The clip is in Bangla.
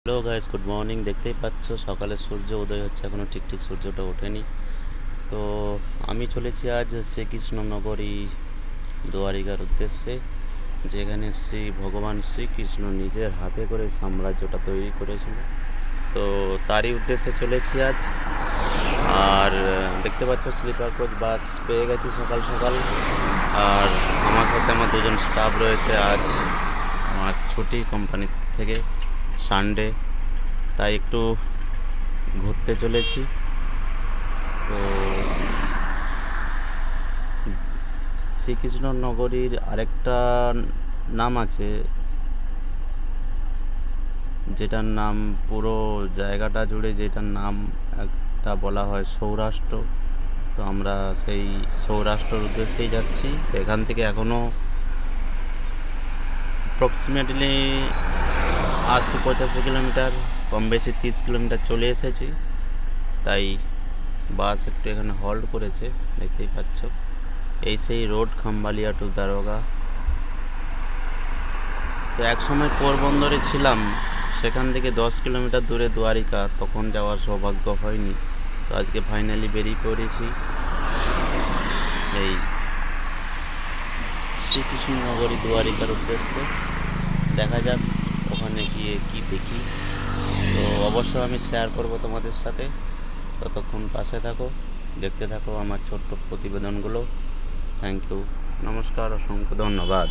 Hello guys, good morning. দেখতেই পাচ্ছ সকালে সূর্য উদয় হচ্ছে, এখনও ঠিক সূর্যটা ওঠেনি। তো আমি চলেছি আজ শ্রীকৃষ্ণনগরী দুয়ারিকার উদ্দেশ্যে, যেখানে ভগবান শ্রীকৃষ্ণ নিজের হাতে করে সাম্রাজ্যটা তৈরি করেছিল। তো তারই উদ্দেশ্যে চলেছি আজ। আর দেখতে পাচ্ছ স্লিপার কোচ বাস পেয়ে গেছি সকাল সকাল। আর আমার সাথে আমার দুজন স্টাফ রয়েছে। আজ আমার ছুটি কোম্পানি থেকে, সানডে, তাই একটু ঘুরতে চলেছি। তো শ্রীকৃষ্ণনগরীর আরেকটা নাম আছে, যেটার নাম পুরো জায়গাটা জুড়ে যেটার নাম একটা বলা হয় সৌরাষ্ট্র। তো আমরা সেই সৌরাষ্ট্রের উদ্দেশ্যেই যাচ্ছি। তো এখান থেকে এখনও অ্যাপ্রক্সিমেটলি 80-85 কিলোমিটার, কম বেশি 30 কিলোমিটার চলে এসেছি। তাই বাস একটু এখানে হল্ট করেছে, দেখতেই পাচ্ছ। এই সেই রোড খাম্বালিয়া টু দারোগা। তো এক সময় পোরবন্দরে ছিলাম, সেখান থেকে 10 কিলোমিটার দূরে দুয়ারিকা, তখন যাওয়ার সৌভাগ্য হয়নি। তো আজকে ফাইনালি বেরিয়ে পড়েছি এই শ্রীকৃষ্ণনগরী দুয়ারিকার উদ্দেশ্যে। দেখা যাক ওখানে গিয়ে কি দেখি। তো অবশ্যই আমি শেয়ার করব তোমাদের সাথে। ততক্ষণ পাশে থাকো, দেখতে থাকো আমার ছোট্ট প্রতিবেদনগুলো। থ্যাংক ইউ, নমস্কার, অসংখ্য ধন্যবাদ।